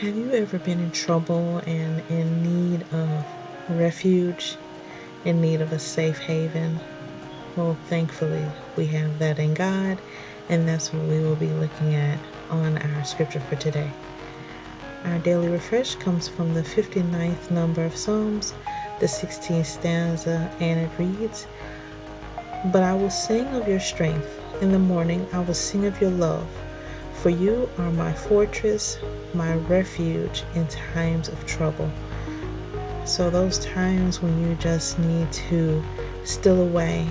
Have you ever been in trouble and in need of refuge, in need of a safe haven? Well, thankfully, we have that in God, and that's what we will be looking at on our scripture for today. Our daily refresh comes from the 59th number of Psalms, the 16th stanza, and it reads, "But I will sing of your strength. In the morning I will sing of your love. For you are my fortress, my refuge in times of trouble." So those times when you just need to steal away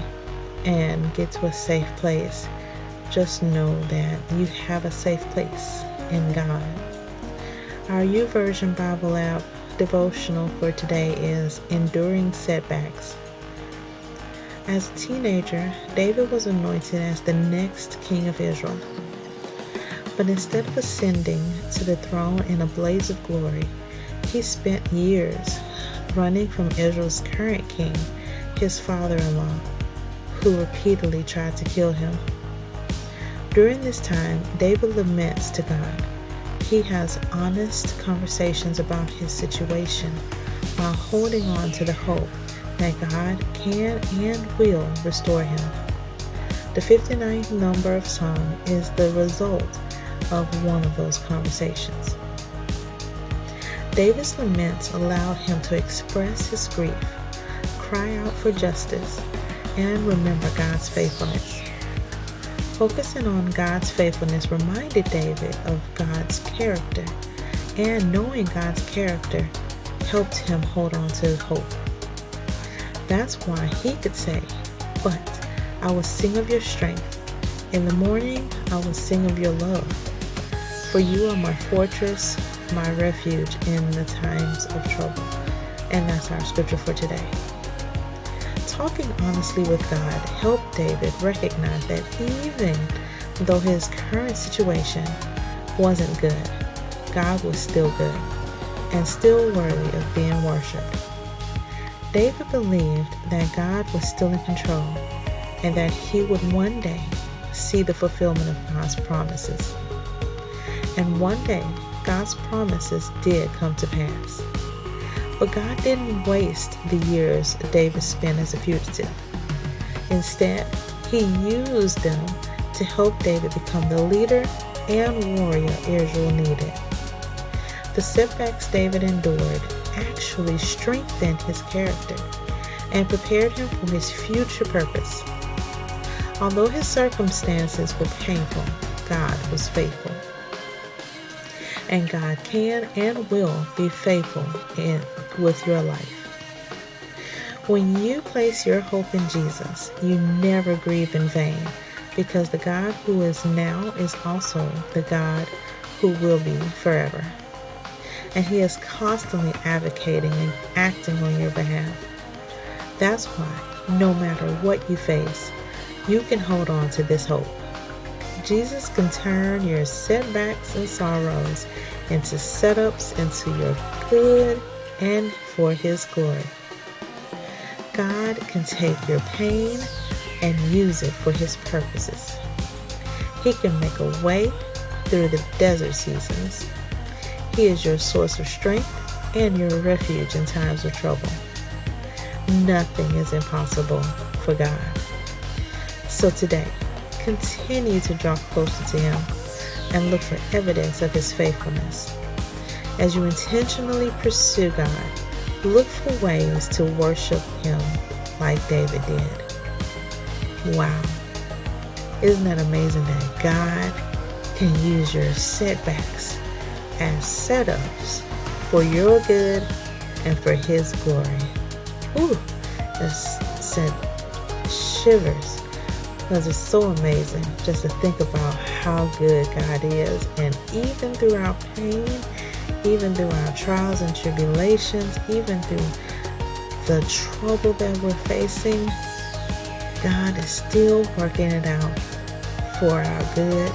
and get to a safe place, just know that you have a safe place in God. Our YouVersion Bible app devotional for today is Enduring Setbacks. As a teenager, David was anointed as the next king of Israel. But instead of ascending to the throne in a blaze of glory, he spent years running from Israel's current king, his father-in-law, who repeatedly tried to kill him. During this time, David laments to God. He has honest conversations about his situation while holding on to the hope that God can and will restore him. The 59th number of Psalm is the result of one of those conversations. David's laments allowed him to express his grief, cry out for justice, and remember God's faithfulness. Focusing on God's faithfulness reminded David of God's character, and knowing God's character helped him hold on to hope. That's why he could say, "But I will sing of your strength. In the morning I will sing of your love. For you are my fortress, my refuge in the times of trouble." And that's our scripture for today. Talking honestly with God helped David recognize that even though his current situation wasn't good, God was still good and still worthy of being worshiped. David believed that God was still in control and that he would one day see the fulfillment of God's promises. And one day, God's promises did come to pass. But God didn't waste the years David spent as a fugitive. Instead, he used them to help David become the leader and warrior Israel needed. The setbacks David endured actually strengthened his character and prepared him for his future purpose. Although his circumstances were painful, God was faithful. And God can and will be faithful with your life. When you place your hope in Jesus, you never grieve in vain, because the God who is now is also the God who will be forever. And he is constantly advocating and acting on your behalf. That's why, no matter what you face, you can hold on to this hope. Jesus can turn your setbacks and sorrows into setups into your good and for his glory. God can take your pain and use it for his purposes. He can make a way through the desert seasons. He is your source of strength and your refuge in times of trouble. Nothing is impossible for God. So today, continue to draw closer to him and look for evidence of his faithfulness. As you intentionally pursue God, look for ways to worship him like David did. Wow. Isn't that amazing that God can use your setbacks as setups for your good and for his glory? Ooh, that sent shivers, because it's so amazing just to think about how good God is. And even through our pain, even through our trials and tribulations, even through the trouble that we're facing, God is still working it out for our good,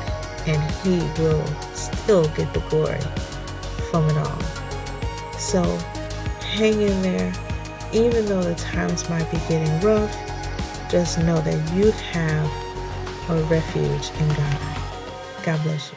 and he will still get the glory from it all. So hang in there. Even though the times might be getting rough, just know that you have a refuge in God. God bless you.